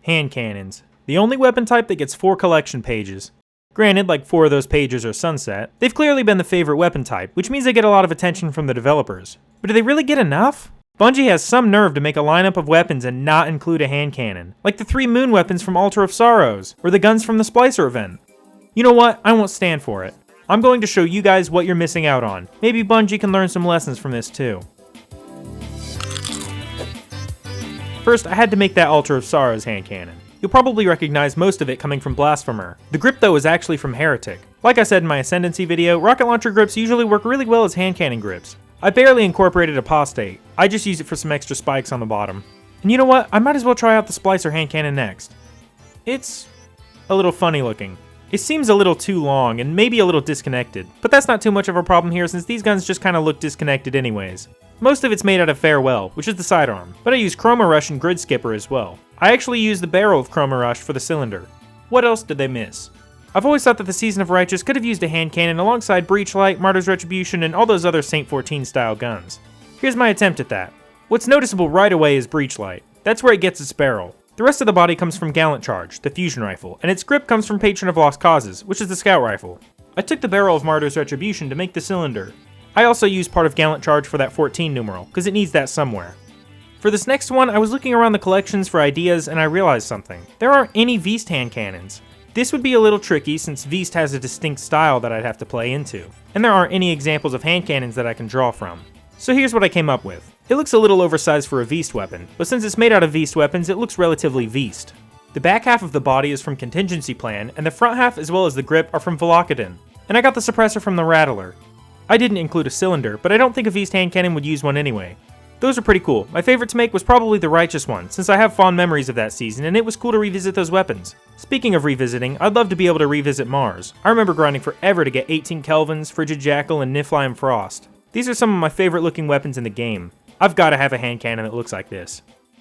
Hand cannons. The only weapon type that gets 4 collection pages. Granted, like 4 of those pages are sunset, they've clearly been the favorite weapon type, which means they get a lot of attention from the developers. But do they really get enough? Bungie has some nerve to make a lineup of weapons and not include a hand cannon, like the 3 moon weapons from Altar of Sorrows, or the guns from the Splicer event. You know what? I won't stand for it. I'm going to show you guys what you're missing out on. Maybe Bungie can learn some lessons from this too. First, I had to make that Altar of Sorrows hand cannon. You'll probably recognize most of it coming from Blasphemer. The grip though is actually from Heretic. Like I said in my Ascendancy video, rocket launcher grips usually work really well as hand cannon grips. I barely incorporated Apostate. I just used it for some extra spikes on the bottom. And you know what? I might as well try out the Splicer hand cannon next. It's a little funny looking. It seems a little too long and maybe a little disconnected, but that's not too much of a problem here since these guns just kinda look disconnected anyways. Most of it's made out of Farewell, which is the sidearm, but I use Chroma Rush and Grid Skipper as well. I actually used the barrel of Chroma Rush for the cylinder. What else did they miss? I've always thought that the Season of Righteous could have used a hand cannon alongside Breachlight, Martyr's Retribution, and all those other Saint 14 style guns. Here's my attempt at that. What's noticeable right away is Breachlight. That's where it gets its barrel. The rest of the body comes from Gallant Charge, the fusion rifle, and its grip comes from Patron of Lost Causes, which is the scout rifle. I took the barrel of Martyr's Retribution to make the cylinder. I also used part of Gallant Charge for that 14 numeral, because it needs that somewhere. For this next one, I was looking around the collections for ideas and I realized something. There aren't any Vist hand cannons. This would be a little tricky since Vist has a distinct style that I'd have to play into, and there aren't any examples of hand cannons that I can draw from. So here's what I came up with. It looks a little oversized for a Vist weapon, but since it's made out of Vist weapons, it looks relatively Vist. The back half of the body is from Contingency Plan, and the front half as well as the grip are from Velocodon. And I got the suppressor from the Rattler. I didn't include a cylinder, but I don't think a Vist hand cannon would use one anyway. Those are pretty cool. My favorite to make was probably the Righteous one, since I have fond memories of that season, and it was cool to revisit those weapons. Speaking of revisiting, I'd love to be able to revisit Mars. I remember grinding forever to get 18 Kelvins, Frigid Jackal, and Niflheim Frost. These are some of my favorite looking weapons in the game. I've got to have a hand cannon that looks like this.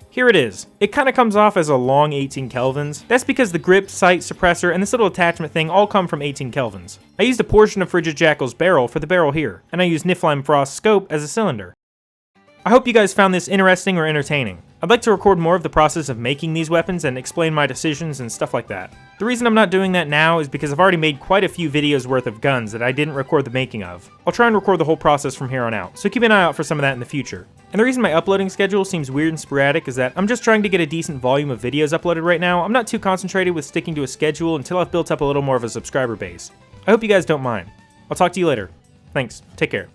Here it is. It kinda comes off as a long 18 Kelvins. That's because the grip, sight, suppressor, and this little attachment thing all come from 18 Kelvins. I used a portion of Frigid Jackal's barrel for the barrel here, and I used Niflheim Frost's scope as a cylinder. I hope you guys found this interesting or entertaining. I'd like to record more of the process of making these weapons and explain my decisions and stuff like that. The reason I'm not doing that now is because I've already made quite a few videos worth of guns that I didn't record the making of. I'll try and record the whole process from here on out, so keep an eye out for some of that in the future. And the reason my uploading schedule seems weird and sporadic is that I'm just trying to get a decent volume of videos uploaded right now. I'm not too concentrated with sticking to a schedule until I've built up a little more of a subscriber base. I hope you guys don't mind. I'll talk to you later. Thanks. Take care.